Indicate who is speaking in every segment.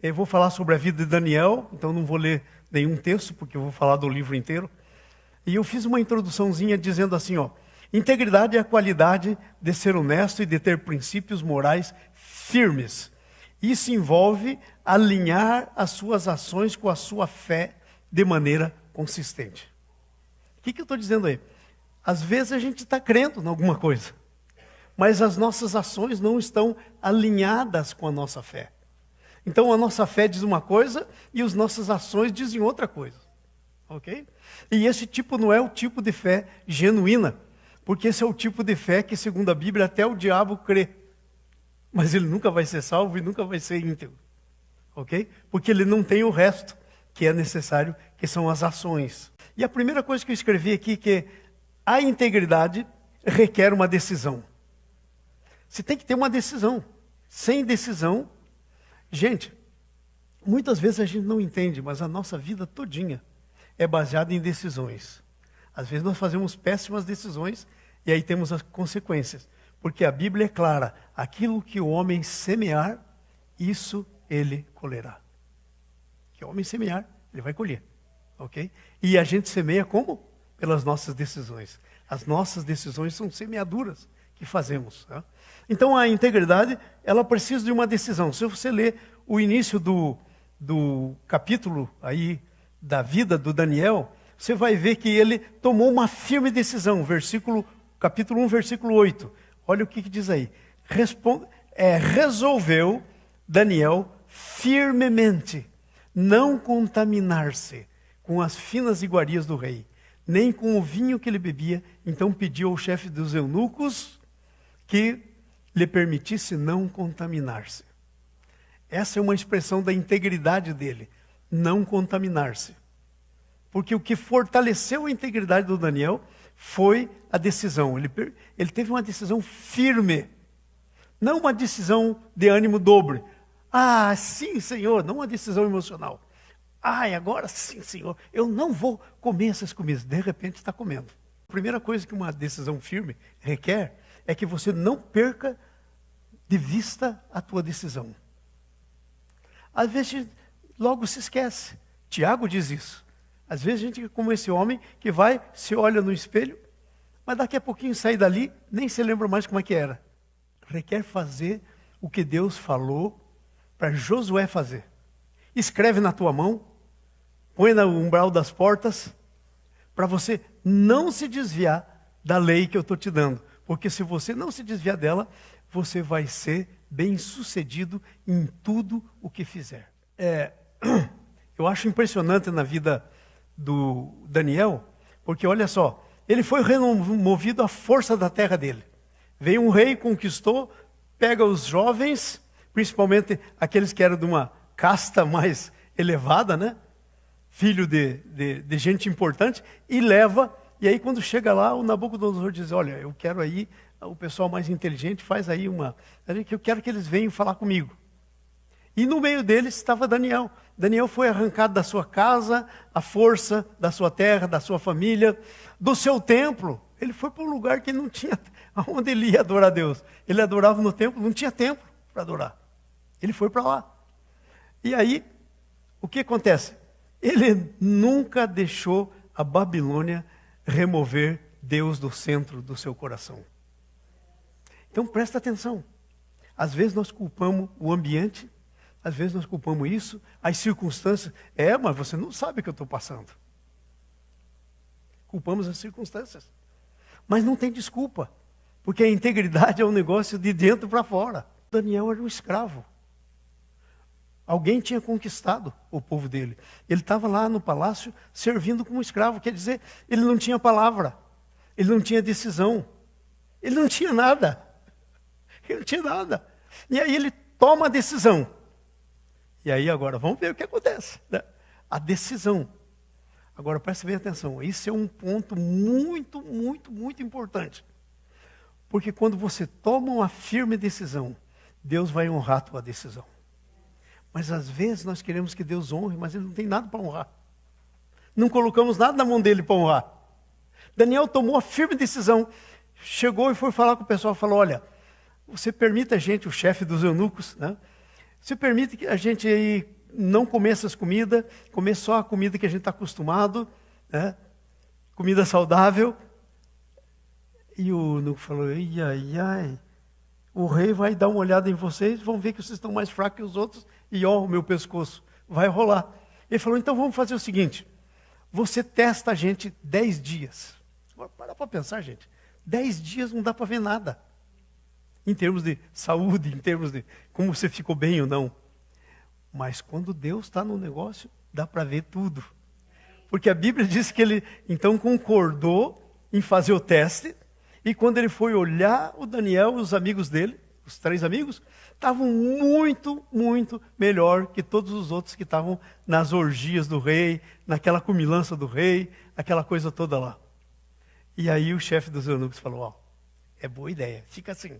Speaker 1: Eu vou falar sobre a vida de Daniel, então não vou ler nenhum texto, porque eu vou falar do livro inteiro. E eu fiz uma introduçãozinha dizendo assim, integridade é a qualidade de ser honesto e de ter princípios morais firmes. Isso envolve alinhar as suas ações com a sua fé de maneira consistente. O que eu estou dizendo aí? Às vezes a gente está crendo em alguma coisa, mas as nossas ações não estão alinhadas com a nossa fé. Então a nossa fé diz uma coisa e as nossas ações dizem outra coisa. Ok? E esse tipo não é o tipo de fé genuína, porque esse é o tipo de fé que, segundo a Bíblia, até o diabo crê. Mas ele nunca vai ser salvo e nunca vai ser íntegro. Ok? Porque ele não tem o resto que é necessário, que são as ações. E a primeira coisa que eu escrevi aqui, que a integridade requer uma decisão. Você tem que ter uma decisão. Sem decisão, gente, muitas vezes a gente não entende, mas a nossa vida todinha é baseada em decisões. Às vezes nós fazemos péssimas decisões e aí temos as consequências. Porque a Bíblia é clara, aquilo que o homem semear, isso ele colherá. Que o homem semear, ele vai colher. Ok? E a gente semeia como? Pelas nossas decisões. As nossas decisões são semeaduras que fazemos. Tá? Então a integridade, ela precisa de uma decisão. Se você ler o início do capítulo aí da vida do Daniel, você vai ver que ele tomou uma firme decisão. Capítulo 1, versículo 8. Olha o que diz aí. Resolveu Daniel firmemente não contaminar-se com as finas iguarias do rei, nem com o vinho que ele bebia. Então pediu ao chefe dos eunucos que lhe permitisse não contaminar-se. Essa é uma expressão da integridade dele, não contaminar-se. Porque o que fortaleceu a integridade do Daniel foi a decisão. Ele teve uma decisão firme, não uma decisão de ânimo dobre. Ah, sim, Senhor, não uma decisão emocional. Ai, agora sim, Senhor, eu não vou comer essas comidas. De repente está comendo. A primeira coisa que uma decisão firme requer é que você não perca de vista a tua decisão. Às vezes logo se esquece. Tiago diz isso. Às vezes a gente é como esse homem que vai, se olha no espelho, mas daqui a pouquinho sai dali, nem se lembra mais como é que era. Requer fazer o que Deus falou para Josué fazer. Escreve na tua mão, põe no umbral das portas, para você não se desviar da lei que eu estou te dando. Porque se você não se desviar dela, você vai ser bem-sucedido em tudo o que fizer. Eu acho impressionante na vida do Daniel, porque olha só, ele foi removido à força da terra dele. Veio um rei, conquistou, pega os jovens, principalmente aqueles que eram de uma casta mais elevada, né? Filho de gente importante, e leva, e aí quando chega lá, o Nabucodonosor diz, olha, eu quero aí, o pessoal mais inteligente faz aí eu quero que eles venham falar comigo. E no meio deles estava Daniel. Daniel foi arrancado da sua casa, à força, da sua terra, da sua família, do seu templo. Ele foi para um lugar que não tinha, onde ele ia adorar a Deus. Ele adorava no templo, não tinha templo para adorar. Ele foi para lá. E aí, o que acontece? Ele nunca deixou a Babilônia remover Deus do centro do seu coração. Então presta atenção. Às vezes nós culpamos o ambiente, às vezes nós culpamos isso, as circunstâncias. Mas você não sabe o que eu estou passando. Culpamos as circunstâncias. Mas não tem desculpa, porque a integridade é um negócio de dentro para fora. Daniel era um escravo. Alguém tinha conquistado o povo dele. Ele estava lá no palácio servindo como escravo. Quer dizer, ele não tinha palavra. Ele não tinha decisão. Ele não tinha nada. Ele não tinha nada. E aí ele toma a decisão. E aí agora, vamos ver o que acontece. Né? A decisão. Agora preste bem atenção. Isso é um ponto muito, muito, muito importante. Porque quando você toma uma firme decisão, Deus vai honrar a tua decisão. Mas às vezes nós queremos que Deus honre, mas Ele não tem nada para honrar. Não colocamos nada na mão dele para honrar. Daniel tomou a firme decisão, chegou e foi falar com o pessoal, falou, olha, você permite a gente, o chefe dos eunucos, né? Você permite que a gente aí não comer essas comidas, comer só a comida que a gente está acostumado, né? Comida saudável. E o eunuco falou, ai, o rei vai dar uma olhada em vocês, vão ver que vocês estão mais fracos que os outros, e ó, o meu pescoço vai rolar. Ele falou, então vamos fazer o seguinte, você testa a gente 10 dias. Para pensar, gente, 10 dias não dá para ver nada. Em termos de saúde, em termos de como você ficou bem ou não. Mas quando Deus está no negócio, dá para ver tudo. Porque a Bíblia diz que ele então concordou em fazer o teste, e quando ele foi olhar o Daniel e os amigos dele, os 3 amigos, estavam muito, muito melhor que todos os outros que estavam nas orgias do rei, naquela comilança do rei, aquela coisa toda lá. E aí o chefe dos eunucos falou, ó, é boa ideia, fica assim.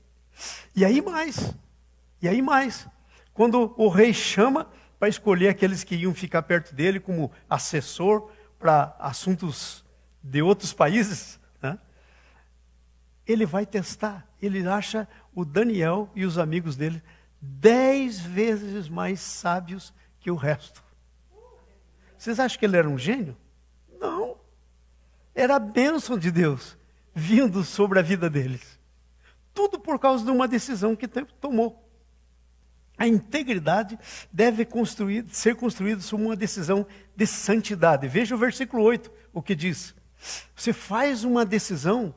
Speaker 1: E aí mais, quando o rei chama para escolher aqueles que iam ficar perto dele como assessor para assuntos de outros países, né? Ele vai testar, ele acha o Daniel e os amigos dele 10 vezes mais sábios que o resto. Vocês acham que ele era um gênio? Não. Era a bênção de Deus vindo sobre a vida deles. Tudo por causa de uma decisão que tomou. A integridade deve ser construída sobre uma decisão de santidade. Veja o versículo 8, o que diz. Você faz uma decisão,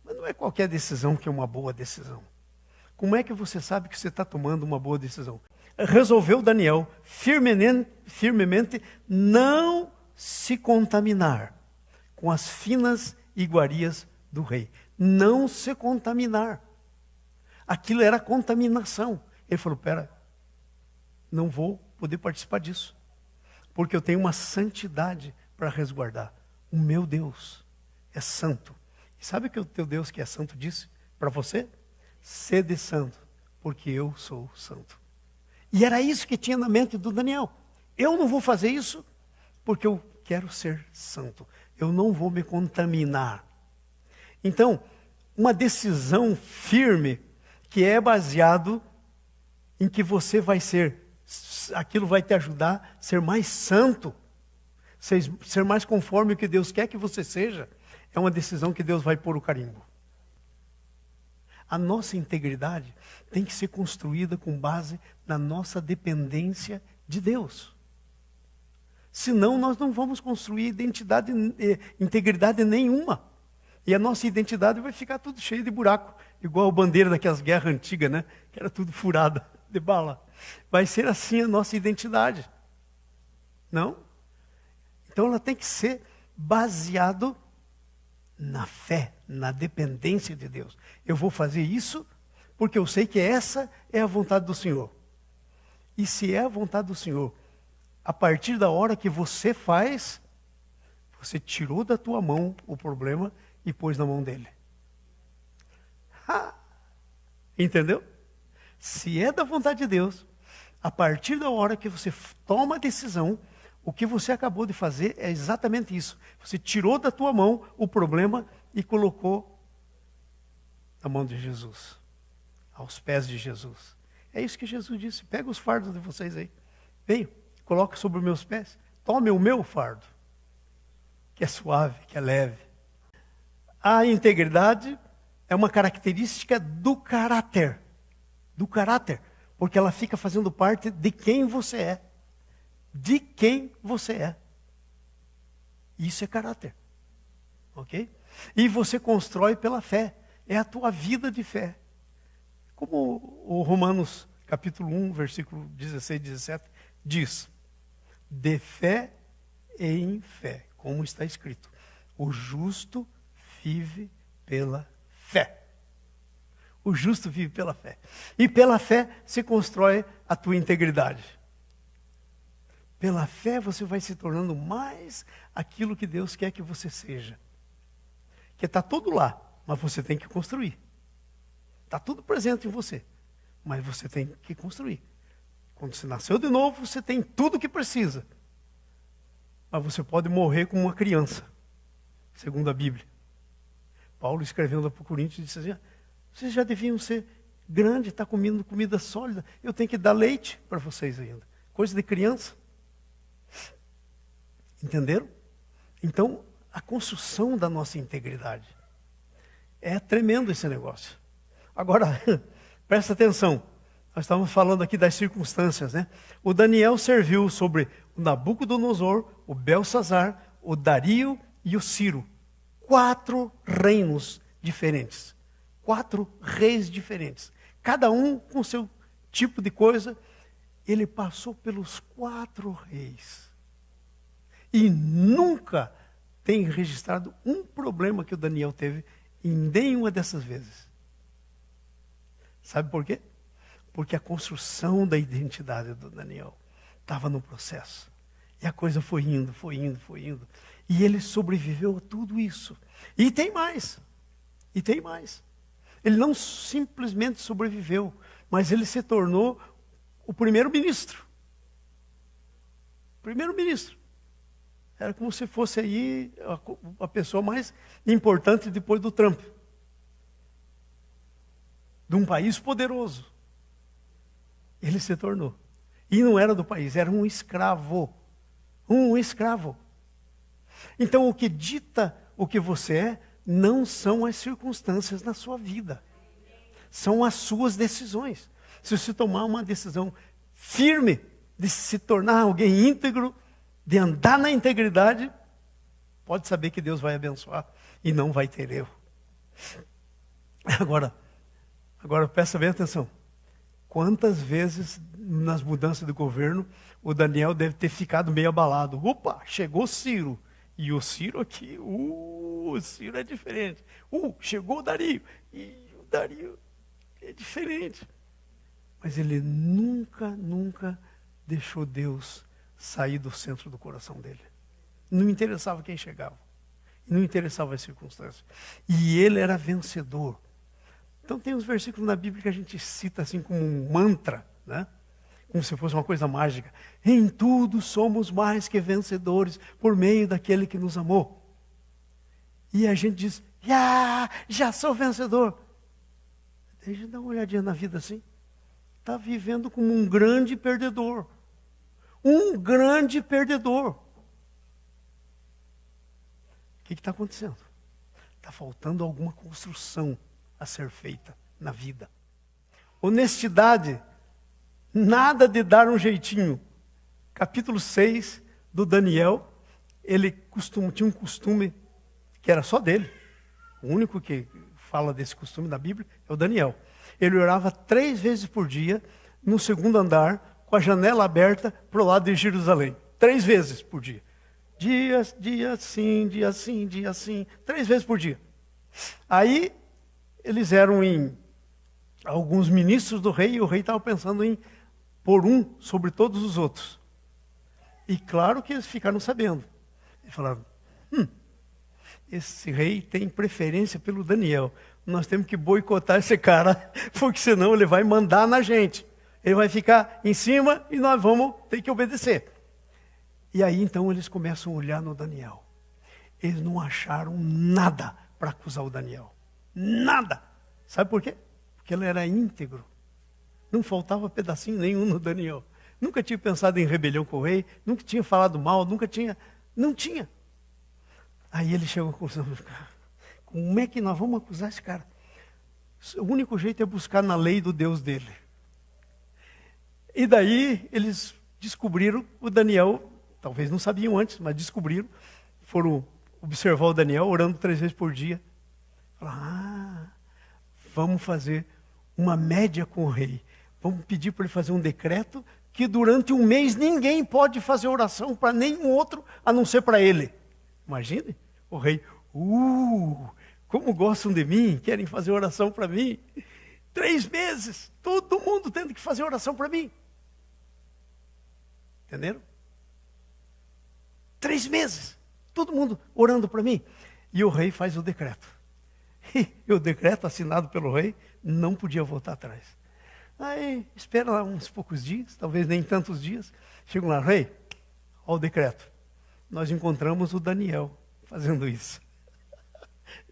Speaker 1: mas não é qualquer decisão que é uma boa decisão. Como é que você sabe que você está tomando uma boa decisão? Resolveu Daniel firmemente não se contaminar com as finas iguarias do rei. Não se contaminar. Aquilo era contaminação. Ele falou, não vou poder participar disso. Porque eu tenho uma santidade para resguardar. O meu Deus é santo. E sabe o que o teu Deus que é santo disse para você? Sede santo, porque eu sou santo. E era isso que tinha na mente do Daniel. Eu não vou fazer isso porque eu quero ser santo. Eu não vou me contaminar. Então, uma decisão firme que é baseado em que você vai ser, aquilo vai te ajudar a ser mais santo, ser mais conforme o que Deus quer que você seja, é uma decisão que Deus vai pôr o carimbo. A nossa integridade tem que ser construída com base na nossa dependência de Deus. Senão nós não vamos construir integridade nenhuma. E a nossa identidade vai ficar tudo cheio de buraco, igual a bandeira daquelas guerras antigas, né? Que era tudo furada de bala. Vai ser assim a nossa identidade. Não? Então ela tem que ser baseado na fé, na dependência de Deus. Eu vou fazer isso porque eu sei que essa é a vontade do Senhor. E se é a vontade do Senhor, a partir da hora que você faz, você tirou da tua mão o problema e pôs na mão dele. Entendeu? Se é da vontade de Deus, a partir da hora que você toma a decisão, o que você acabou de fazer é exatamente isso. Você tirou da tua mão o problema e colocou na mão de Jesus, aos pés de Jesus. É isso que Jesus disse. Pega os fardos de vocês aí. Venham, coloca sobre os meus pés. Tome o meu fardo, que é suave, que é leve. A integridade é uma característica do caráter. Do caráter. Porque ela fica fazendo parte de quem você é. De quem você é. Isso é caráter. Ok? E você constrói pela fé. É a tua vida de fé. Como o Romanos capítulo 1, versículo 16 e 17 diz. De fé em fé. Como está escrito. O justo vive pela fé. O justo vive pela fé. E pela fé se constrói a tua integridade. Pela fé você vai se tornando mais aquilo que Deus quer que você seja. Que está tudo lá, mas você tem que construir. Está tudo presente em você, mas você tem que construir. Quando você nasceu de novo, você tem tudo o que precisa. Mas você pode morrer como uma criança, segundo a Bíblia. Paulo escrevendo para o Coríntios disse assim, vocês já deviam ser grandes, estar comendo comida sólida. Eu tenho que dar leite para vocês ainda. coisa de criança. Entenderam? Então, a construção da nossa integridade. É tremendo esse negócio. Agora, presta atenção. Nós estávamos falando aqui das circunstâncias, né? O Daniel serviu sobre o Nabucodonosor, o Belsazar, o Dario e o Ciro. 4 reinos diferentes. 4 reis diferentes. Cada um com seu tipo de coisa. Ele passou pelos 4 reis. E nunca tem registrado um problema que o Daniel teve em nenhuma dessas vezes. Sabe por quê? Porque a construção da identidade do Daniel estava no processo. E a coisa foi indo, foi indo, foi indo. E ele sobreviveu a tudo isso. E tem mais. E tem mais. Ele não simplesmente sobreviveu, mas ele se tornou o primeiro-ministro. Primeiro-ministro. Era como se fosse aí a pessoa mais importante depois do Trump. De um país poderoso. Ele se tornou. E não era do país, era um escravo. Um escravo. Então o que dita o que você é, não são as circunstâncias na sua vida. São as suas decisões. Se você tomar uma decisão firme de se tornar alguém íntegro, de andar na integridade, pode saber que Deus vai abençoar e não vai ter erro. Agora presta bem atenção. Quantas vezes nas mudanças de governo o Daniel deve ter ficado meio abalado. Opa, chegou Ciro. E o Ciro aqui, o Ciro é diferente. Chegou o Dario. E o Dario é diferente. Mas ele nunca deixou Deus sair do centro do coração dele. Não interessava quem chegava. Não interessava as circunstâncias. E ele era vencedor. Então tem uns versículos na Bíblia que a gente cita assim como um mantra, né? Como se fosse uma coisa mágica. Em tudo somos mais que vencedores por meio daquele que nos amou. E a gente diz, já sou vencedor. Deixa eu dar uma olhadinha na vida assim. Está vivendo como um grande perdedor. Um grande perdedor. O que está acontecendo? Está faltando alguma construção a ser feita na vida. Honestidade. Nada de dar um jeitinho. Capítulo 6 do Daniel, ele tinha um costume que era só dele. O único que fala desse costume na Bíblia é o Daniel. Ele orava 3 vezes por dia, no segundo andar, com a janela aberta para o lado de Jerusalém. 3 vezes por dia. Dia sim, dia sim, dia sim. 3 vezes por dia. Aí, eles eram alguns ministros do rei, e o rei estava pensando em pôr um sobre todos os outros. E claro que eles ficaram sabendo. E falaram, esse rei tem preferência pelo Daniel. Nós temos que boicotar esse cara, porque senão ele vai mandar na gente. Ele vai ficar em cima e nós vamos ter que obedecer. E aí então eles começam a olhar no Daniel. Eles não acharam nada para acusar o Daniel. Nada. Sabe por quê? Porque ele era íntegro. Não faltava pedacinho nenhum no Daniel. Nunca tinha pensado em rebelião com o rei, nunca tinha falado mal, não tinha. Aí ele chegou com como é que nós vamos acusar esse cara? O único jeito é buscar na lei do Deus dele. E daí eles descobriram o Daniel, talvez não sabiam antes, mas descobriram, foram observar o Daniel orando 3 vezes por dia. Falaram, vamos fazer uma média com o rei. Vamos pedir para ele fazer um decreto que durante um mês ninguém pode fazer oração para nenhum outro, a não ser para ele. Imagine, o rei, como gostam de mim, querem fazer oração para mim. 3 meses, todo mundo tendo que fazer oração para mim. Entenderam? 3 meses, todo mundo orando para mim. E o rei faz o decreto. E o decreto assinado pelo rei não podia voltar atrás. Aí, espera lá uns poucos dias, talvez nem tantos dias. Chegam lá, rei, olha o decreto. Nós encontramos o Daniel fazendo isso.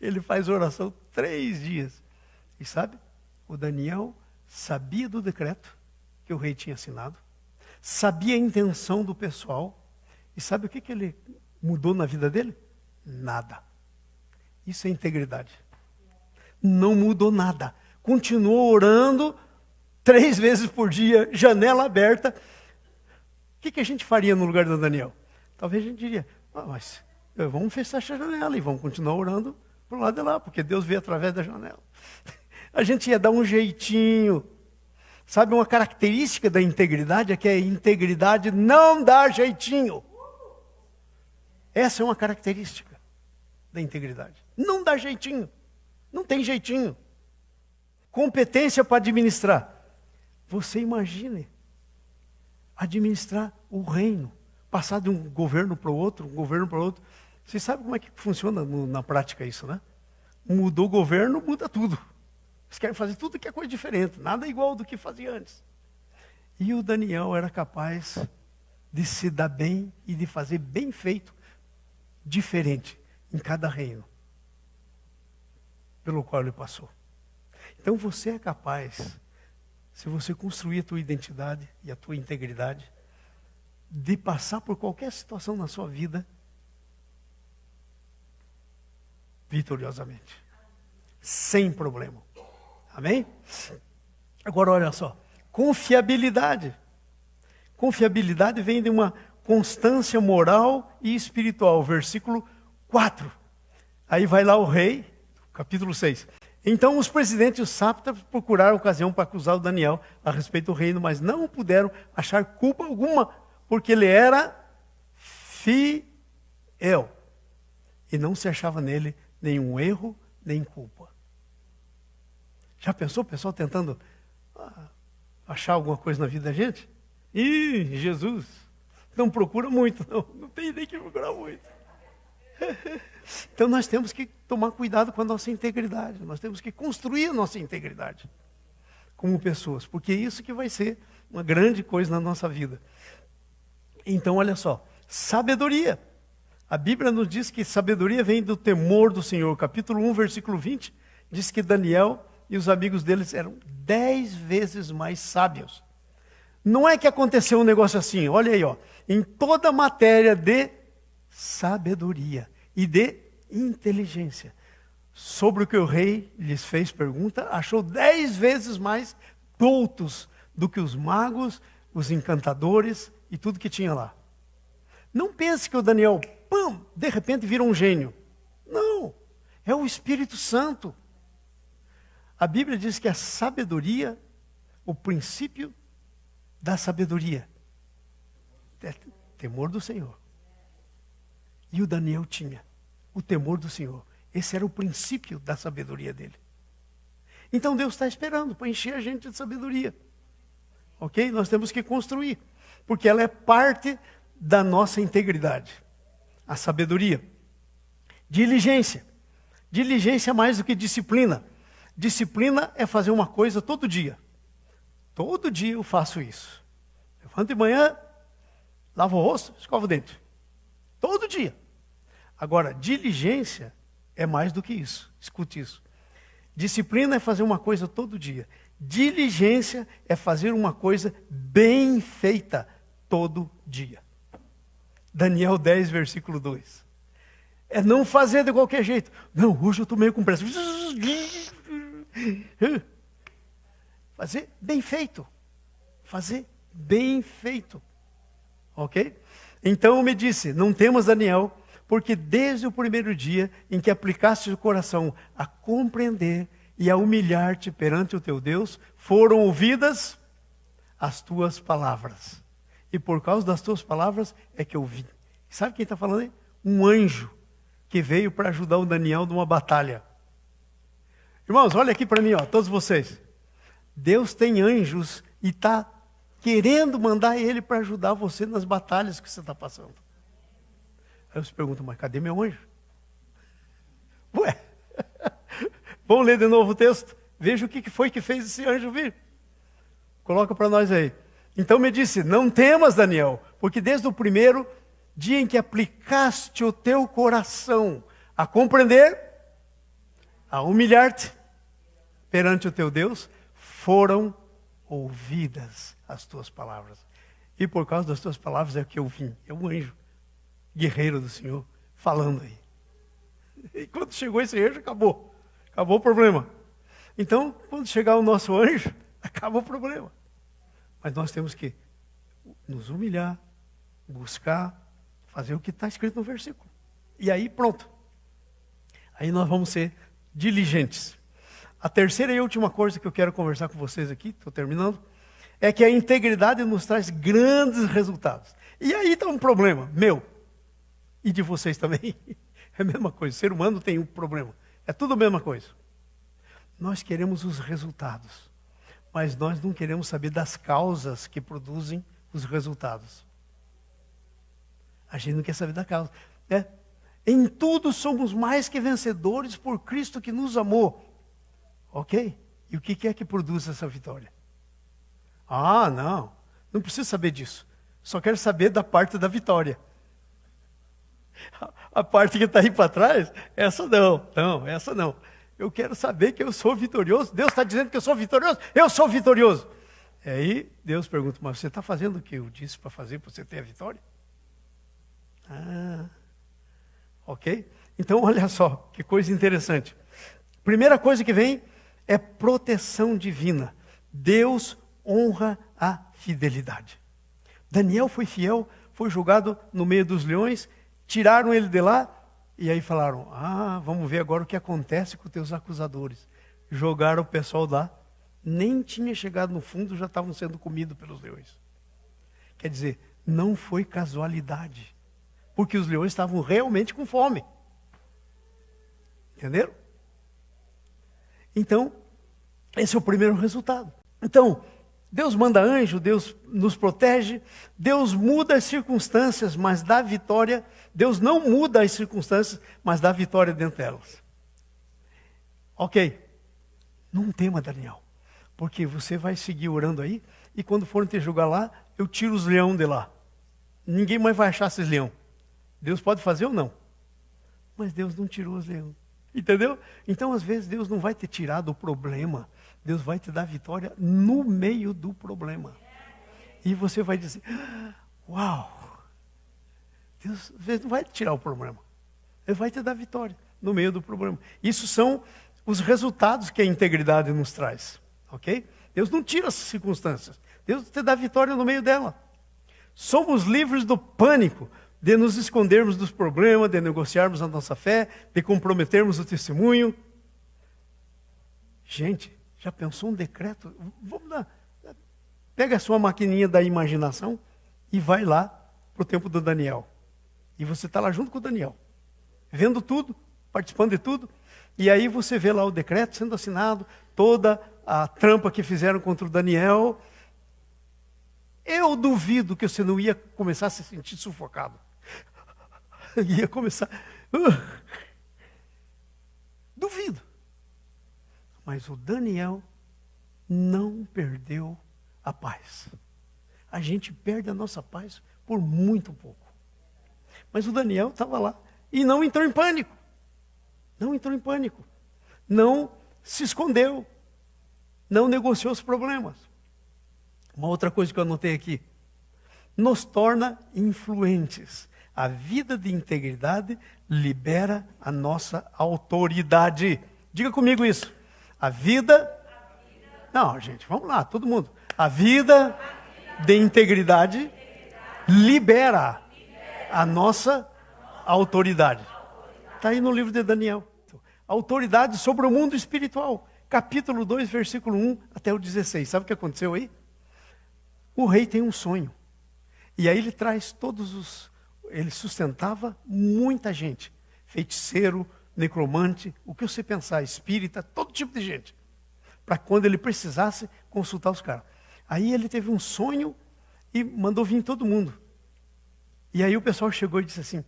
Speaker 1: Ele faz oração 3 dias. E sabe, o Daniel sabia do decreto que o rei tinha assinado. sabia a intenção do pessoal. E sabe o que ele mudou na vida dele? Nada. Isso é integridade. Não mudou nada. Continuou orando 3 vezes por dia, janela aberta. O que a gente faria no lugar do Daniel? Talvez a gente diria, mas vamos fechar essa janela e vamos continuar orando para o lado de lá, porque Deus vê através da janela. A gente ia dar um jeitinho. Sabe, uma característica da integridade é que a integridade não dá jeitinho. Essa é uma característica da integridade. Não dá jeitinho. Não tem jeitinho. Competência para administrar. Você imagine administrar o reino. Passar de um governo para o outro, um governo para o outro. Você sabe como é que funciona na prática isso, né? Mudou o governo, muda tudo. Eles querem fazer tudo que é coisa diferente. Nada igual do que fazia antes. E o Daniel era capaz de se dar bem e de fazer bem feito, diferente, em cada reino pelo qual ele passou. Então você é capaz, se você construir a tua identidade e a tua integridade, de passar por qualquer situação na sua vida vitoriosamente, sem problema. Amém? Agora olha só, confiabilidade. Confiabilidade vem de uma constância moral e espiritual. Versículo 4. Aí vai lá o rei, capítulo 6. Então os presidentes e os sátrapas procuraram ocasião para acusar o Daniel a respeito do reino, mas não puderam achar culpa alguma, porque ele era fiel. E não se achava nele nenhum erro, nem culpa. Já pensou o pessoal tentando achar alguma coisa na vida da gente? Ih, Jesus, não procura muito, não tem nem que procurar muito. Então nós temos que tomar cuidado com a nossa integridade, nós temos que construir a nossa integridade como pessoas, porque é isso que vai ser uma grande coisa na nossa vida. Então olha só, sabedoria. A Bíblia nos diz que sabedoria vem do temor do Senhor. Capítulo 1, versículo 20, diz que Daniel e os amigos deles eram 10 vezes mais sábios. Não é que aconteceu um negócio assim, olha aí, ó, em toda matéria de sabedoria e de inteligência, sobre o que o rei lhes fez pergunta, achou 10 vezes mais doutos do que os magos, os encantadores e tudo que tinha lá. Não pense que o Daniel, de repente vira um gênio. Não, é o Espírito Santo. A Bíblia diz que a sabedoria, o princípio da sabedoria, é temor do Senhor. E o Daniel tinha o temor do Senhor. Esse era o princípio da sabedoria dele. Então Deus está esperando para encher a gente de sabedoria. Ok? Nós temos que construir, porque ela é parte da nossa integridade. A sabedoria. Diligência. Diligência é mais do que disciplina. Disciplina é fazer uma coisa todo dia. Todo dia eu faço isso. Levanto de manhã, lavo o rosto, escovo o dente. Todo dia. Agora, diligência é mais do que isso. Escute isso. Disciplina é fazer uma coisa todo dia. Diligência é fazer uma coisa bem feita todo dia. Daniel 10, versículo 2. É não fazer de qualquer jeito. Não, hoje eu estou meio com pressa. Fazer bem feito. Fazer bem feito. Ok? Então me disse, não temas, Daniel, porque desde o primeiro dia em que aplicaste o coração a compreender e a humilhar-te perante o teu Deus, foram ouvidas as tuas palavras. E por causa das tuas palavras é que eu vim. Sabe quem está falando aí? Um anjo que veio para ajudar o Daniel numa batalha. Irmãos, olha aqui para mim, ó, todos vocês. Deus tem anjos e está querendo mandar ele para ajudar você nas batalhas que você está passando. Aí eu se pergunto, mas cadê meu anjo? Ué, vamos ler de novo o texto? Veja o que foi que fez esse anjo vir. Coloca para nós aí. Então me disse, não temas, Daniel, porque desde o primeiro dia em que aplicaste o teu coração a compreender, a humilhar-te perante o teu Deus, foram ouvidas as tuas palavras. e por causa das tuas palavras é que eu vim. É um anjo, guerreiro do Senhor, falando aí. E quando chegou esse anjo, acabou. Acabou o problema. Então, quando chegar o nosso anjo, acaba o problema. Mas nós temos que nos humilhar, buscar, fazer o que está escrito no versículo. E aí, pronto. Aí nós vamos ser diligentes. A terceira e última coisa que eu quero conversar com vocês aqui, estou terminando, é que a integridade nos traz grandes resultados. E aí está um problema meu e de vocês também. É a mesma coisa, o ser humano tem um problema. É tudo a mesma coisa. Nós queremos os resultados, mas nós não queremos saber das causas que produzem os resultados. A gente não quer saber da causa. Em tudo somos mais que vencedores por Cristo que nos amou. Ok? E o que é que produz essa vitória? Ah, não preciso saber disso. Só quero saber da parte da vitória. A parte que está aí para trás, essa não. Eu quero saber que eu sou vitorioso. Deus está dizendo que eu sou vitorioso. Eu sou vitorioso. E aí Deus pergunta, mas você está fazendo o que eu disse para fazer para você ter a vitória? Ok? Então olha só, que coisa interessante. Primeira coisa que vem é proteção divina. Deus honra a fidelidade. Daniel foi fiel, foi jogado no meio dos leões, tiraram ele de lá, e aí falaram, vamos ver agora o que acontece com os teus acusadores. Jogaram o pessoal lá, nem tinha chegado no fundo, já estavam sendo comidos pelos leões. Quer dizer, não foi casualidade, porque os leões estavam realmente com fome. Entenderam? Então, esse é o primeiro resultado. Então, Deus manda anjo, Deus nos protege, Deus muda as circunstâncias, mas dá vitória. Deus não muda as circunstâncias, mas dá vitória dentro delas. Ok, não tema, Daniel, porque você vai seguir orando aí, e quando forem te julgar lá, eu tiro os leões de lá. Ninguém mais vai achar esses leões. Deus pode fazer ou não, mas Deus não tirou os leões. Entendeu? Então, às vezes, Deus não vai te tirar do problema. Deus vai te dar vitória no meio do problema. E você vai dizer, uau! Deus, às vezes, não vai te tirar o problema. Ele vai te dar vitória no meio do problema. Isso são os resultados que a integridade nos traz. Ok? Deus não tira as circunstâncias. Deus te dá vitória no meio dela. Somos livres do pânico, de nos escondermos dos problemas, de negociarmos a nossa fé, de comprometermos o testemunho. Gente, já pensou um decreto? Vamos lá. Pega a sua maquininha da imaginação e vai lá para o tempo do Daniel. E você está lá junto com o Daniel, vendo tudo, participando de tudo. E aí você vê lá o decreto sendo assinado, toda a trampa que fizeram contra o Daniel. Eu duvido que você não ia começar a se sentir sufocado. Ia começar. Duvido. Mas o Daniel não perdeu a paz. A gente perde a nossa paz por muito pouco. Mas o Daniel estava lá e não entrou em pânico. Não entrou em pânico. Não se escondeu. Não negociou os problemas. Uma outra coisa que eu anotei aqui. Nos torna influentes. A vida de integridade libera a nossa autoridade. Diga comigo isso. A vida... Não, gente, vamos lá, todo mundo. A vida de integridade libera a nossa autoridade. Está aí no livro de Daniel. Autoridade sobre o mundo espiritual. Capítulo 2, versículo 1 até o 16. Sabe o que aconteceu aí? O rei tem um sonho. E aí ele traz todos os... Ele sustentava muita gente. Feiticeiro, necromante, o que você pensar, espírita, todo tipo de gente. Para quando ele precisasse consultar os caras. Aí ele teve um sonho e mandou vir todo mundo. E aí o pessoal chegou e disse assim,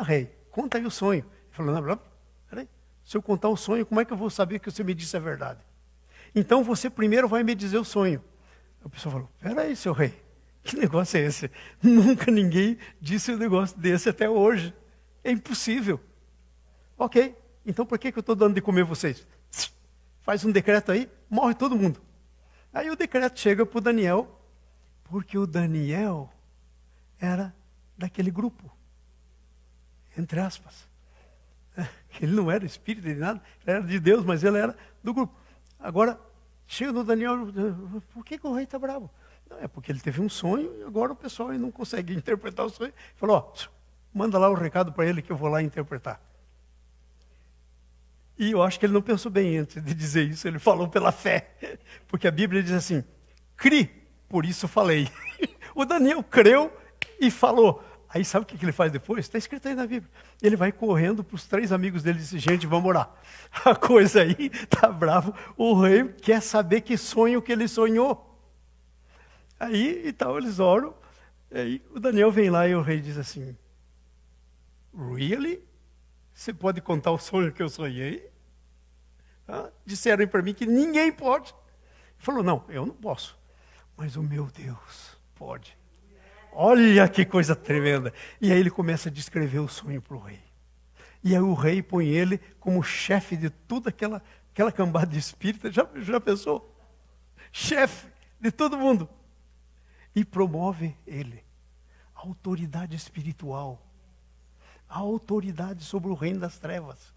Speaker 1: rei, conta aí o sonho. Ele falou, não, peraí, se eu contar o sonho, como é que eu vou saber que você me disse a verdade? Então você primeiro vai me dizer o sonho. O pessoal falou, peraí, seu rei, que negócio é esse? Nunca ninguém disse um negócio desse até hoje. É impossível. Ok, então por que eu estou dando de comer vocês? Faz um decreto aí, morre todo mundo. Aí o decreto chega para o Daniel, Porque o Daniel era daquele grupo, entre aspas. Ele não era espírito nem nada, ele era de Deus, mas ele era do grupo. Agora, chega no Daniel, por que o rei está bravo? Não, é porque ele teve um sonho e agora o pessoal não consegue interpretar o sonho. Ele falou, manda lá o recado para ele que eu vou lá interpretar. E eu acho que ele não pensou bem antes de dizer isso, ele falou pela fé. Porque a Bíblia diz assim, cri, por isso falei. O Daniel creu e falou. Aí sabe o que ele faz depois? Está escrito aí na Bíblia. Ele vai correndo para os 3 amigos dele e diz, gente, vamos orar. A coisa aí está bravo. O rei quer saber que sonho que ele sonhou. Aí, então, eles oram. Aí o Daniel vem lá e o rei diz assim, really? Você pode contar o sonho que eu sonhei? Disseram para mim que ninguém pode. Ele falou, não, eu não posso. Mas o meu Deus pode. Olha que coisa tremenda. E aí ele começa a descrever o sonho para o rei. E aí o rei põe ele como chefe de toda aquela cambada de espírita. Já pensou? Chefe de todo mundo. E promove ele. A autoridade espiritual. A autoridade sobre o reino das trevas.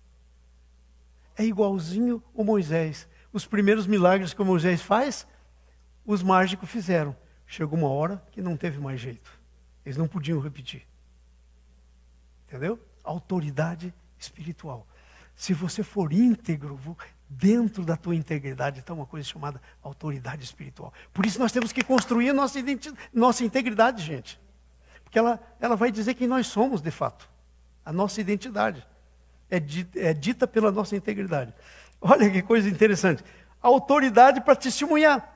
Speaker 1: É igualzinho o Moisés. Os primeiros milagres que o Moisés faz, os mágicos fizeram. Chegou uma hora que não teve mais jeito. Eles não podiam repetir. Entendeu? Autoridade espiritual. Se você for íntegro, dentro da tua integridade está uma coisa chamada autoridade espiritual. Por isso nós temos que construir nossa integridade, gente. Porque ela vai dizer quem nós somos, de fato. A nossa identidade é dita pela nossa integridade. Olha que coisa interessante. A autoridade para testemunhar.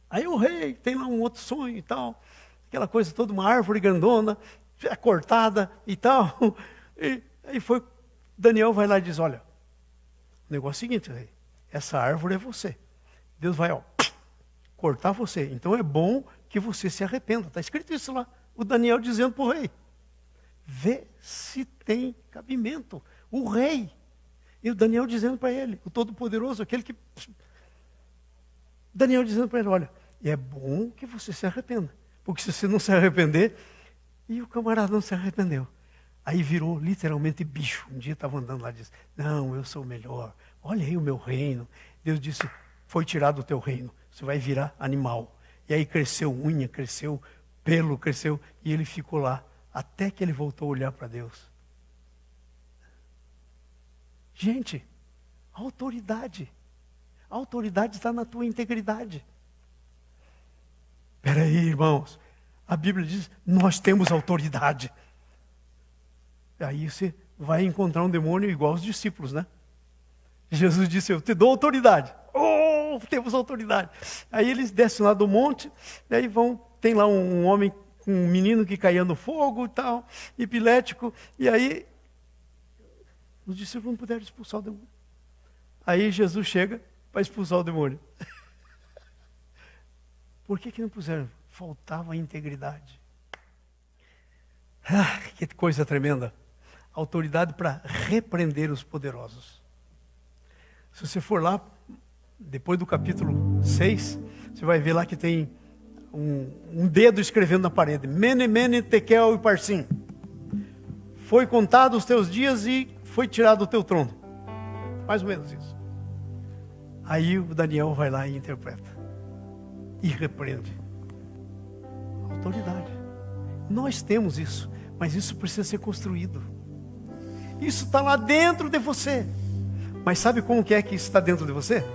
Speaker 1: Aí o rei tem lá um outro sonho e tal. Aquela coisa toda, uma árvore grandona, cortada e tal. E aí Daniel vai lá e diz, olha, o negócio é o seguinte, rei. Essa árvore é você. Deus vai, cortar você. Então é bom que você se arrependa. Está escrito isso lá. O Daniel dizendo para o rei. Vê se tem cabimento. O rei. E o Daniel dizendo para ele, o Todo-Poderoso, aquele que... Daniel dizendo para ele, olha, é bom que você se arrependa. Porque se você não se arrepender... E o camarada não se arrependeu. Aí virou literalmente bicho. Um dia estava andando lá e disse, não, eu sou o melhor. Olha aí o meu reino. Deus disse, foi tirado o teu reino. Você vai virar animal. E aí cresceu unha, cresceu pelo, cresceu. E ele ficou lá. Até que ele voltou a olhar para Deus. Gente, a autoridade está na tua integridade. Espera aí, irmãos. A Bíblia diz, nós temos autoridade. Aí você vai encontrar um demônio igual aos discípulos, né? Jesus disse, eu te dou autoridade. Oh, temos autoridade. Aí eles descem lá do monte, e aí tem lá um homem, um menino que caía no fogo e tal, epilético, e aí os discípulos não puderam expulsar o demônio. Aí Jesus chega para expulsar o demônio. Por que não puseram? Faltava a integridade. Que coisa tremenda. Autoridade para repreender os poderosos. Se você for lá, depois do capítulo 6, você vai ver lá que tem um dedo escrevendo na parede. Mene, mene, tekel e parsim. Foi contado os teus dias e foi tirado o teu trono. Mais ou menos isso. Aí o Daniel vai lá e interpreta. E repreende. Autoridade. Nós temos isso, mas isso precisa ser construído. Isso está lá dentro de você. Mas sabe como que é que isso está dentro de você?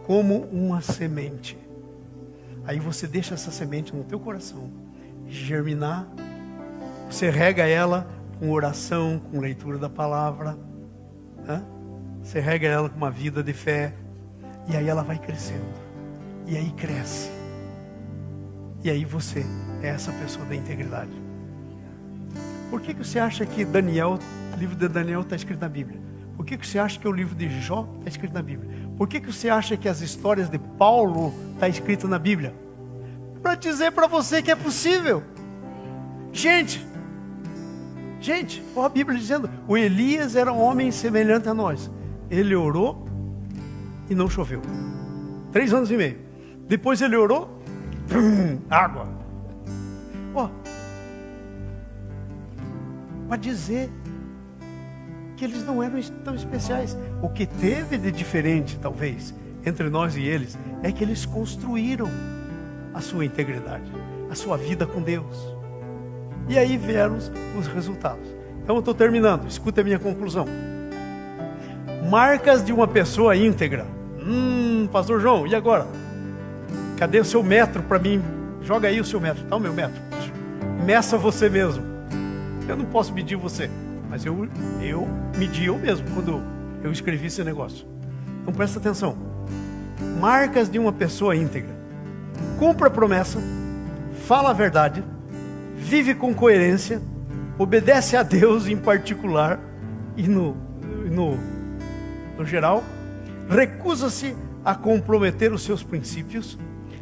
Speaker 1: Como uma semente. Aí você deixa essa semente no teu coração germinar. Você rega ela com oração, com leitura da palavra. Você rega ela com uma vida de fé. E aí ela vai crescendo. E aí cresce. E aí você é essa pessoa da integridade. Por que você acha que o livro de Daniel está escrito na Bíblia? Por que você acha que o livro de Jó está escrito na Bíblia? Por que você acha que as histórias de Paulo estão escritas na Bíblia? Para dizer para você que é possível. Gente, olha a Bíblia dizendo, o Elias era um homem semelhante a nós. Ele orou e não choveu. 3 anos e meio. Depois ele orou Água. Ó, para dizer que eles não eram tão especiais. O que teve de diferente, talvez, entre nós e eles, é que eles construíram a sua integridade, a sua vida com Deus. E aí vieram os resultados. Então eu estou terminando, escuta a minha conclusão. Marcas de uma pessoa íntegra. Pastor João, e agora? Cadê o seu metro para mim? Joga aí o seu metro, tá o meu metro. Meça você mesmo. Eu não posso medir você, mas eu medi eu mesmo quando eu escrevi esse negócio. Então presta atenção. Marcas de uma pessoa íntegra. Cumpre a promessa, fala a verdade, vive com coerência, obedece a Deus em particular e no geral, recusa-se a comprometer os seus princípios,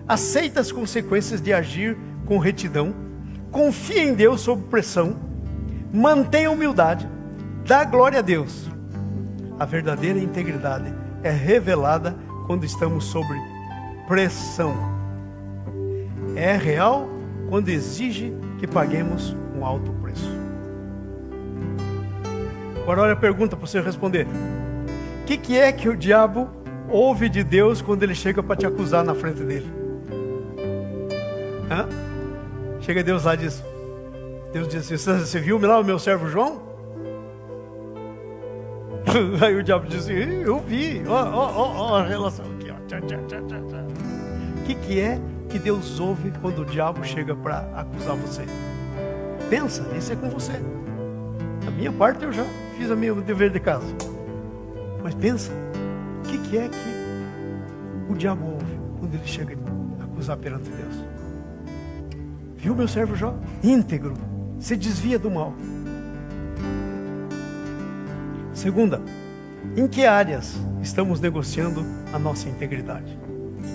Speaker 1: aceita as consequências de agir com retidão, confia em Deus sob pressão, mantém a humildade, dá glória a Deus. A verdadeira integridade é revelada quando estamos sob pressão. É real quando exige que paguemos um alto preço. Agora olha a pergunta para você responder. O que é que o diabo ouve de Deus quando ele chega para te acusar na frente dele? Chega Deus lá e diz, Deus diz assim, você viu lá o meu servo João? Aí o diabo diz assim, eu vi, ó a relação aqui, ó. O que é que Deus ouve quando o diabo chega para acusar você? Pensa, esse é com você. A minha parte eu já fiz o meu dever de casa. Mas pensa, o que é que o diabo ouve quando ele chega a acusar perante Deus? Viu meu servo Jó? Íntegro, se desvia do mal. Segunda, em que áreas estamos negociando a nossa integridade?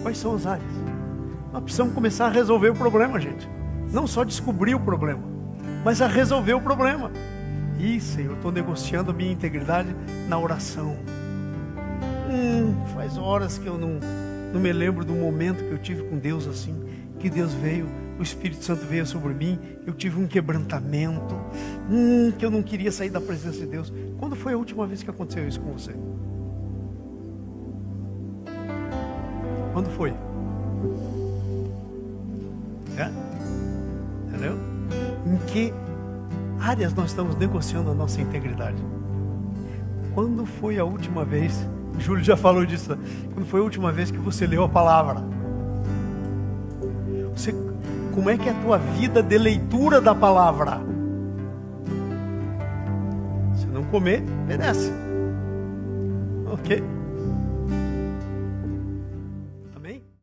Speaker 1: Quais são as áreas? Nós precisamos começar a resolver o problema, gente. Não só descobrir o problema, mas a resolver o problema. Senhor, estou negociando a minha integridade na oração. Faz horas que eu não me lembro do momento que eu tive com Deus assim, que Deus veio, o Espírito Santo veio sobre mim, eu tive um quebrantamento, que eu não queria sair da presença de Deus. Quando foi a última vez que aconteceu isso com você? Quando foi? Entendeu? Em que áreas nós estamos negociando a nossa integridade? Quando foi a última vez, Júlio já falou disso, né? Quando foi a última vez que você leu a palavra? Como é que é a tua vida de leitura da palavra? Se não comer, merece. Ok?